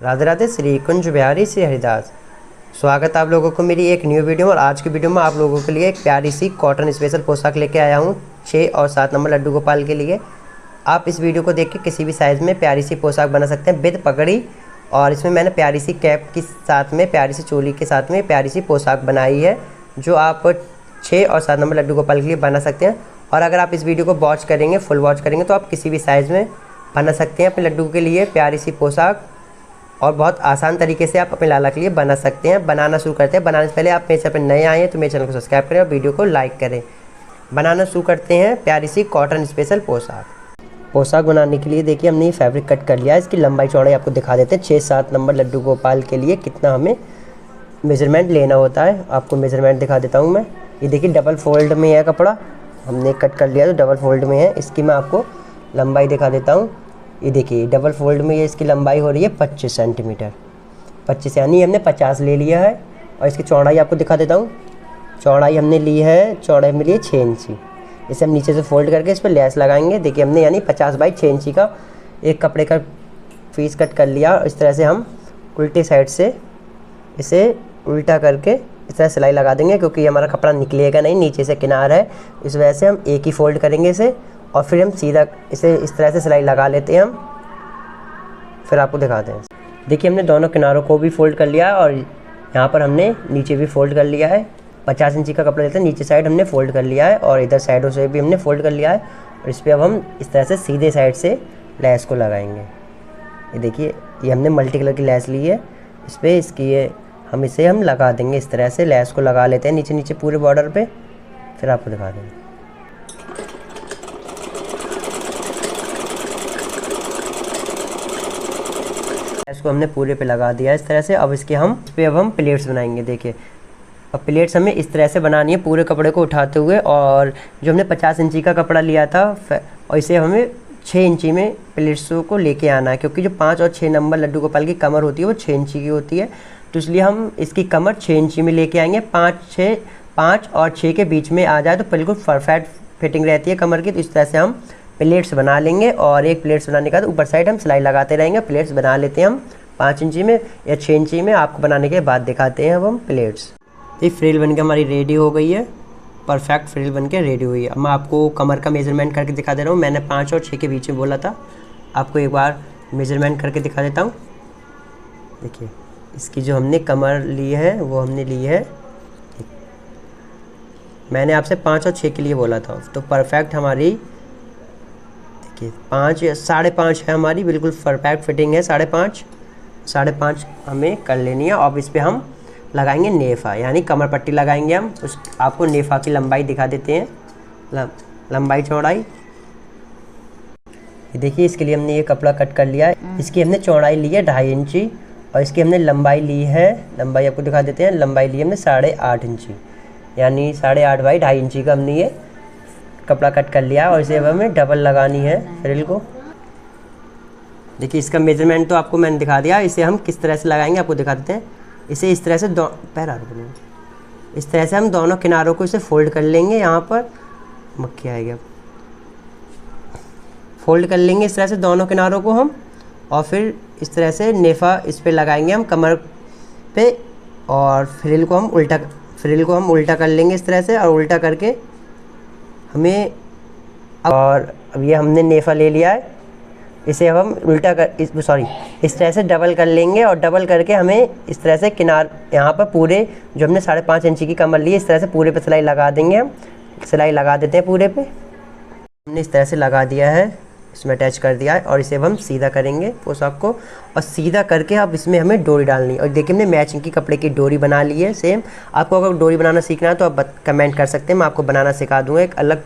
राधे राधे। श्री कुंज बिहारी श्री हरिदास। स्वागत है आप लोगों को मेरी एक न्यू वीडियो में। और आज की वीडियो में आप लोगों के लिए एक प्यारी सी कॉटन स्पेशल पोशाक लेके आया हूँ 6 और 7 नंबर लड्डू गोपाल के लिए। आप इस वीडियो को देख के किसी भी साइज़ में प्यारी सी पोशाक बना सकते हैं विद पगड़ी। और इसमें मैंने प्यारी सी कैप के साथ में, प्यारी सी चोली के साथ में प्यारी सी पोशाक बनाई है, जो आप 6 और 7 नंबर लड्डू गोपाल के लिए बना सकते हैं। और अगर आप इस वीडियो को वॉच करेंगे, फुल वॉच करेंगे, तो आप किसी भी साइज़ में बना सकते हैं अपने लड्डू के लिए प्यारी सी पोशाक। और बहुत आसान तरीके से आप अपने लाला के लिए बना सकते हैं। बनाना शुरू करते हैं। बनाने से पहले आप मेरे चैनल पर नए आए हैं तो मेरे चैनल को सब्सक्राइब करें और वीडियो को लाइक करें। बनाना शुरू करते हैं प्यारी सी कॉटन स्पेशल पोशाक बनाने के लिए देखिए हमने ये फैब्रिक कट कर लिया है। इसकी लंबाई चौड़ाई आपको दिखा देते हैं। 6-7 नंबर लड्डू गोपाल के लिए कितना हमें मेजरमेंट लेना होता है, आपको मेजरमेंट दिखा देता हूँ मैं। ये देखिए डबल फोल्ड में है कपड़ा, हमने कट कर लिया तो डबल फोल्ड में है। इसकी मैं आपको लंबाई दिखा देता हूँ। ये देखिए डबल फोल्ड में ये इसकी लंबाई हो रही है 25 सेंटीमीटर। 25 यानी हमने 50 ले लिया है। और इसकी चौड़ाई आपको दिखा देता हूँ। चौड़ाई हमने ली है 6 इंची। इसे हम नीचे से फोल्ड करके इस पर लेस लगाएंगे। देखिए हमने यानी 50 बाई 6 इंची का एक कपड़े का पीस कट कर लिया। इस तरह से हम उल्टे साइड से इसे उल्टा करके इस तरह सिलाई लगा देंगे, क्योंकि हमारा कपड़ा निकलेगा नहीं, नीचे से किनार है, इस वजह से हम एक ही फोल्ड करेंगे इसे। और फिर हम सीधा इसे इस तरह से सिलाई लगा लेते हैं हम। फिर आपको दिखाते हैं। देखिए हमने दोनों किनारों को भी फोल्ड कर लिया है और यहाँ पर हमने नीचे भी फोल्ड कर लिया है। 50 इंची का कपड़ा लेते हैं, नीचे साइड हमने फोल्ड कर लिया है और इधर साइडों से भी हमने फोल्ड कर लिया है। और इस पर अब हम इस तरह से सीधे साइड से लेस को लगाएंगे। ये देखिए ये हमने मल्टी कलर की लेस ली है। इस पर इसकी ये हम इसे लगा देंगे। इस तरह से लेस को लगा लेते हैं नीचे नीचे पूरे बॉर्डर पे। फिर आपको दिखा देंगे। इसको हमने पूरे पे लगा दिया इस तरह से। अब इसके अब हम प्लेट्स बनाएंगे। देखिए अब प्लेट्स हमें इस तरह से बनानी है पूरे कपड़े को उठाते हुए। और जो हमने 50 इंची का कपड़ा लिया था और इसे हमें 6 इंची में प्लेट्स को लेके आना है, क्योंकि जो 5 और 6 नंबर लड्डू गोपाल की कमर होती है वो 6 इंची की होती है। तो इसलिए हम इसकी कमर 6 इंची में लेके आएंगे। 5 और 6 के बीच में आ जाए तो बिल्कुल परफेक्ट फिटिंग रहती है कमर की। तो इस तरह से हम प्लेट्स बना लेंगे। और एक प्लेट्स बनाने के बाद ऊपर साइड हम सिलाई लगाते रहेंगे। प्लेट्स बना लेते हैं हम 5 इंची में या 6 इंची में। आपको बनाने के बाद दिखाते हैं अब हम प्लेट्स। ये फ्रिल बनके हमारी रेडी हो गई है, परफेक्ट फ्रिल बनके रेडी हुई है। अब मैं आपको कमर का मेजरमेंट करके दिखा दे रहा हूँ। मैंने 5 और 6 के बीच में बोला था, आपको एक बार मेजरमेंट करके दिखा देता हूँ। देखिए इसकी जो हमने कमर ली है वो हमने ली है, मैंने आपसे 5 और 6 के लिए बोला था। तो परफेक्ट हमारी देखिए 5.5 है हमारी, बिल्कुल परफेक्ट फिटिंग है। 5.5 हमें कर लेनी है। अब इस पर हम लगाएंगे नेफा, यानी कमर पट्टी लगाएंगे हम। उस आपको नेफा की लंबाई दिखा देते हैं, लंबाई चौड़ाई। ये देखिए इसके लिए हमने ये कपड़ा कट कर लिया है। इसकी हमने चौड़ाई ली है 2.5 इंची और इसकी हमने लंबाई ली है, लंबाई आपको दिखा देते हैं, लंबाई ली हमने 8.5 इंची, यानी 8.5 बाई 2.5 इंची का हमने ये कपड़ा कट कर लिया। और इसे अब हमें डबल लगानी है फ्रिल को। देखिए इसका मेजरमेंट तो आपको मैंने दिखा दिया। इसे हम किस तरह से लगाएंगे आपको दिखा देते हैं। इसे इस तरह से इस तरह से हम दोनों किनारों को इसे फोल्ड कर लेंगे। यहाँ पर मक्खी आएगी, अब फोल्ड कर लेंगे इस तरह से दोनों किनारों को हम। और फिर इस तरह से नेफा इस पे लगाएंगे हम कमर पे। और फ्रिल को हम उल्टा कर लेंगे इस तरह से। और उल्टा करके हमें, और अब ये हमने नेफा ले लिया है, इसे अब हम इस तरह से डबल कर लेंगे। और डबल करके हमें इस तरह से किनार यहाँ पर पूरे जो हमने 5.5 इंची की कमर ली है इस तरह से पूरे पे सिलाई लगा देंगे हम। सिलाई लगा देते हैं पूरे पे। हमने इस तरह से लगा दिया है, इसमें अटैच कर दिया है। और इसे अब हम सीधा करेंगे पोशाक को। और सीधा करके अब इसमें हमें डोरी डालनी है। और देखिए हमने मैचिंग की कपड़े की डोरी बना ली है सेम। आपको अगर डोरी बनाना सीखना है तो आप कमेंट कर सकते हैं, मैं आपको बनाना सिखा दूँगा एक अलग।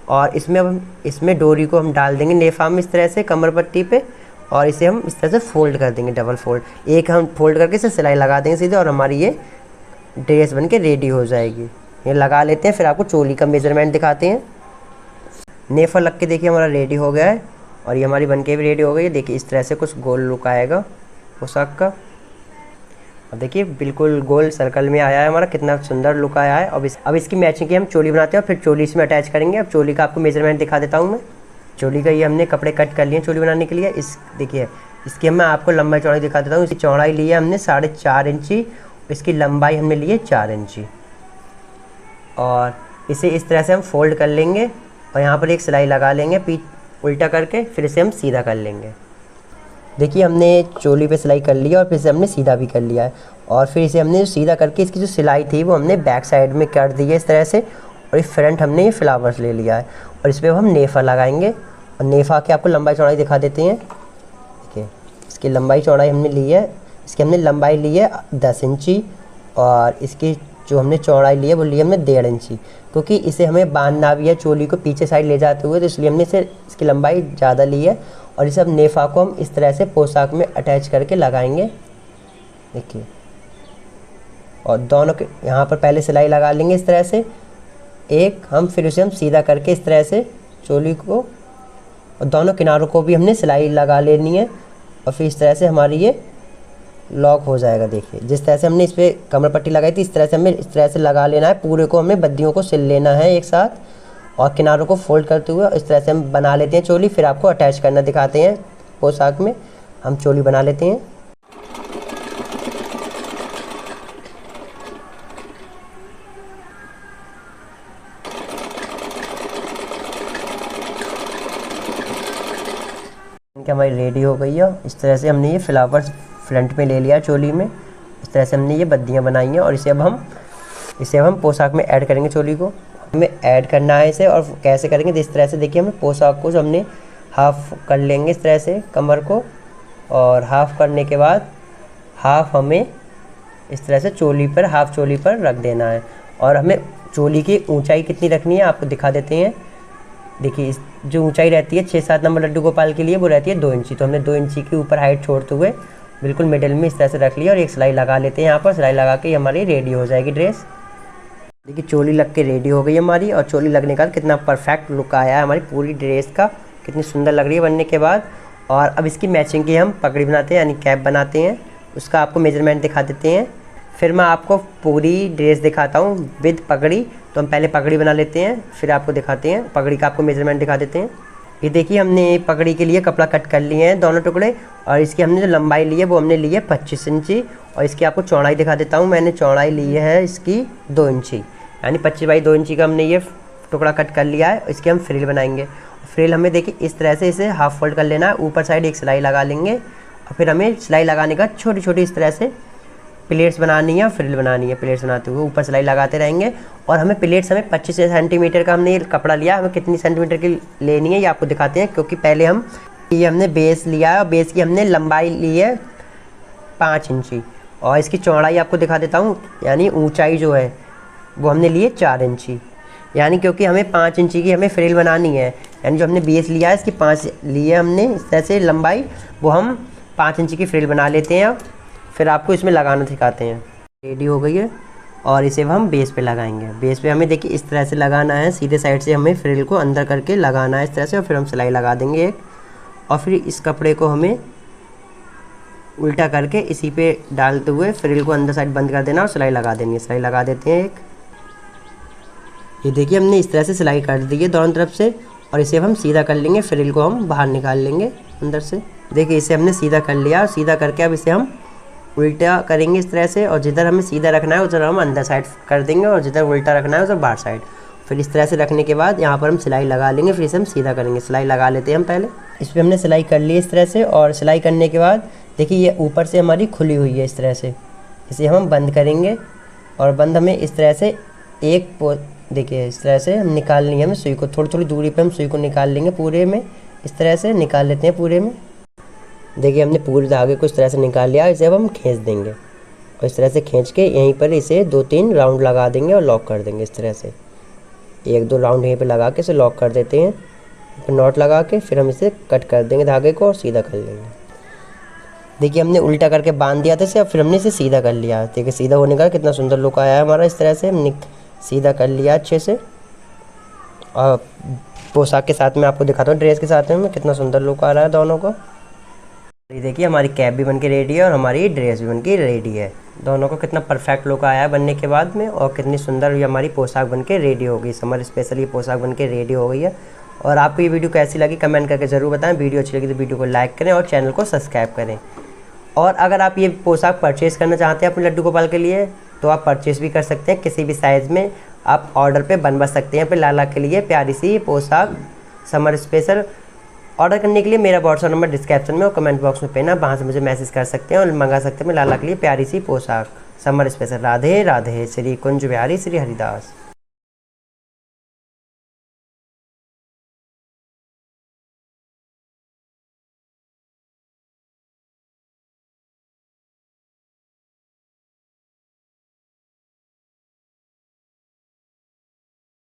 और इसमें डोरी को हम डाल देंगे नेफा में इस तरह से कमर पट्टी पे। और इसे हम इस तरह से फोल्ड कर देंगे, डबल फोल्ड। एक हम फोल्ड करके इसे सिलाई लगा देंगे सीधे, और हमारी ये ड्रेस बन के रेडी हो जाएगी। ये लगा लेते हैं। फिर आपको चोली का मेजरमेंट दिखाते हैं। नेफा लग के देखिए हमारा रेडी हो गया है। और ये हमारी बनके भी रेडी हो गई है। देखिए इस तरह से कुछ गोल लुक आएगा पोशाक का। अब देखिए बिल्कुल गोल सर्कल में आया है हमारा, कितना सुंदर लुक आया है। अब इसकी मैचिंग की हम चोली बनाते हैं और फिर चोली इसमें अटैच करेंगे। अब चोली का आपको मेजरमेंट दिखा देता हूँ मैं। चोली का ये हमने कपड़े कट कर लिए चोली बनाने के लिए। देखिए इसकी मैं आपको लंबाई चौड़ाई दिखा देता हूँ। इसकी चौड़ाई ली है हमने 4.5 इंची, इसकी लंबाई हमने ली है 4 इंची। और इसे इस तरह से हम फोल्ड कर लेंगे और यहाँ पर एक सिलाई लगा लेंगे उल्टा करके, फिर इसे हम सीधा कर लेंगे। देखिए हमने चोली पे सिलाई कर लिया और फिर इसे हमने सीधा भी कर लिया है। और फिर इसे हमने सीधा करके इसकी जो सिलाई थी वो हमने बैक साइड में कर दी है इस तरह से, और इस फ्रंट हमने ये फ्लावर्स ले लिया है और इस पर हम नेफा लगाएंगे। और नेफा के आपको लंबाई चौड़ाई दिखा देते हैं। देखिए इसकी लंबाई चौड़ाई हमने ली है, इसकी हमने लंबाई ली है 10 इंची और इसकी जो हमने चौड़ाई ली है वो ली है हमने 1.5 इंची, क्योंकि इसे हमें बांधना भी है चोली को पीछे साइड ले जाते हुए, तो इसलिए हमने इसकी लंबाई ज़्यादा ली है। और इसे अब नेफा को हम इस तरह से पोशाक में अटैच करके लगाएंगे। देखिए, और दोनों के यहाँ पर पहले सिलाई लगा लेंगे इस तरह से एक हम, फिर उसे हम सीधा करके इस तरह से चोली को, और दोनों किनारों को भी हमने सिलाई लगा लेनी है और फिर इस तरह से हमारी ये लॉक हो जाएगा। देखिए जिस तरह से हमने इस पर कमर पट्टी लगाई थी इस तरह से हमें इस तरह से लगा लेना है। पूरे को हमें बद्दियों को सिल लेना है एक साथ और किनारों को फोल्ड करते हुए इस तरह से हम बना लेते हैं चोली। फिर आपको अटैच करना दिखाते हैं पोशाक में, हम चोली बना लेते हैं। हमारी रेडी हो गई है। इस तरह से हमने ये फ्लावर्स फ्रंट में ले लिया चोली में, इस तरह से हमने ये बद्दियाँ बनाई हैं और इसे अब हम पोशाक में ऐड करेंगे। चोली को हमें ऐड करना है इसे, और कैसे करेंगे तो इस तरह से देखिए हमें पोशाक को हमने हाफ़ कर लेंगे इस तरह से कमर को, और हाफ़ करने के बाद हाफ़ हमें इस तरह से चोली पर, हाफ़ चोली पर रख देना है। और हमें चोली की ऊंचाई कितनी रखनी है आपको दिखा देते हैं। देखिए जो ऊंचाई रहती है 6-7 नंबर लड्डू गोपाल के लिए वो रहती है 2 इंची, तो हमने 2 इंची के ऊपर हाइट छोड़ते हुए बिल्कुल मिडिल में इस तरह से रख लिया और एक सिलाई लगा लेते हैं। यहाँ पर सिलाई लगा के हमारी रेडी हो जाएगी ड्रेस। देखिए चोली लग के रेडी हो गई हमारी, और चोली लगने का कितना परफेक्ट लुक आया है हमारी पूरी ड्रेस का, कितनी सुंदर लग रही है बनने के बाद। और अब इसकी मैचिंग की हम पगड़ी बनाते हैं, यानी कैप बनाते हैं, उसका आपको मेजरमेंट दिखा देते हैं। फिर मैं आपको पूरी ड्रेस दिखाता हूँ विद पगड़ी। तो हम पहले पगड़ी बना लेते हैं, फिर आपको दिखाते हैं पगड़ी का, आपको मेजरमेंट दिखा देते हैं। ये देखिए हमने पगड़ी के लिए कपड़ा कट कर लिए हैं दोनों टुकड़े, और इसकी हमने जो लंबाई ली है वो हमने ली है 25 इंची, और इसकी आपको चौड़ाई दिखा देता हूँ। मैंने चौड़ाई ली है इसकी 2 इंची, यानी 25/2 इंची का हमने ये टुकड़ा कट कर लिया है। इसकी हम फ्रिल बनाएंगे। फ्रिल हमें देखिए इस तरह से इसे हाफ फोल्ड कर लेना है, ऊपर साइड एक सिलाई लगा लेंगे, और फिर हमें सिलाई लगाने का छोटी छोटी इस तरह से प्लेट्स बनानी है, फ्रिल बनानी है। प्लेट्स बनाते हुए ऊपर सिलाई लगाते रहेंगे, और हमें प्लेट्स हमें 25 सेंटीमीटर का हमने ये कपड़ा लिया, हमें कितनी सेंटीमीटर की लेनी है ये आपको दिखाते हैं। क्योंकि पहले ये हमने बेस लिया है और बेस की हमने लंबाई ली है 5 इंची, और इसकी चौड़ाई आपको दिखा देता हूँ, यानी ऊंचाई जो है वो हमने लिए 4 इंची, यानी क्योंकि हमें 5 इंची की हमें फ्रिल बनानी है, यानी जो हमने बेस लिया है इसकी 5 लिए हमने इस तरह से लंबाई, वो हम 5 इंची की फ्रिल बना लेते हैं। फिर आपको इसमें लगाना सिखाते हैं। रेडी हो गई है, और इसे हम बेस पे लगाएंगे। बेस पे हमें देखिए इस तरह से लगाना है, सीधे साइड से हमें फ्रिल को अंदर करके लगाना है इस तरह से, और फिर हम सिलाई लगा देंगे एक, और फिर इस कपड़े को हमें उल्टा करके इसी पे डालते हुए फ्रिल को अंदर साइड बंद कर देना और सिलाई लगा देनी है। सिलाई लगा देते हैं एक, ये देखिए हमने इस तरह से सिलाई कर दी है दोनों तरफ से, और इसे हम सीधा कर लेंगे। फ्रिल को हम बाहर निकाल लेंगे अंदर से। देखिए इसे हमने सीधा कर लिया, और सीधा करके अब इसे हम उल्टा करेंगे इस तरह से, और जिधर हमें सीधा रखना है उधर हम अंदर साइड कर देंगे, और जिधर उल्टा रखना है उधर बाहर साइड। फिर इस तरह से रखने के बाद यहाँ पर हम सिलाई लगा लेंगे, फिर इसे हम सीधा करेंगे। सिलाई लगा लेते हैं हम पहले। इस पर हमने सिलाई कर ली इस तरह से, और सिलाई करने के बाद देखिए ये ऊपर से हमारी खुली हुई है इस तरह से, इसे हम बंद करेंगे, और बंद हमें इस तरह से देखिए इस तरह से हम निकाल लेंगे। हमें सुई को थोड़ी थोड़ी दूरी पर हम सुई को निकाल लेंगे, पूरे में इस तरह से निकाल लेते हैं पूरे में। देखिए हमने पूरे धागे को इस तरह से निकाल लिया, इसे अब हम खींच देंगे, और इस तरह से खींच के यहीं पर इसे 2-3 राउंड लगा देंगे और लॉक कर देंगे इस तरह से। 1-2 राउंड यहीं पे लगा के इसे लॉक कर देते हैं, फिर नॉट लगा के फिर हम इसे कट कर देंगे धागे को और सीधा कर लेंगे। देखिए हमने उल्टा करके बांध दिया था इसे, फिर हमने इसे सीधा कर लिया। देखिए सीधा होने का कितना सुंदर लुक आया है हमारा। इस तरह से हमने सीधा कर लिया अच्छे से, और पोशाक के साथ में आपको दिखाता हूँ, ड्रेस के साथ में कितना सुंदर लुक आ रहा है दोनों को। ये देखिए हमारी कैप भी बनके रेडी है और हमारी ड्रेस भी बनके रेडी है। दोनों को कितना परफेक्ट लुक आया है बनने के बाद में, और कितनी सुंदर ये हमारी पोशाक बनके रेडी हो गई। समर स्पेशल ये पोशाक बनके रेडी हो गई है, और आपको ये वीडियो कैसी लगी कमेंट करके ज़रूर बताएं। वीडियो अच्छी लगी तो वीडियो को लाइक करें और चैनल को सब्सक्राइब करें। और अगर आप ये पोशाक परचेज़ करना चाहते हैं अपने लड्डू गोपाल के लिए तो आप परचेज़ भी कर सकते हैं। किसी भी साइज़ में आप ऑर्डर पे बनवा सकते हैं अपने लाला के लिए प्यारी सी पोशाक समर स्पेशल। ऑर्डर करने के लिए मेरा व्हाट्सएप नंबर डिस्क्रिप्शन में और कमेंट बॉक्स में पेना, वहाँ से मुझे मैसेज कर सकते हैं और मंगा सकते हैं अपने लाला के लिए प्यारी सी पोशाक समर स्पेशल। राधे राधे। श्री कुंज बिहारी श्री हरिदास।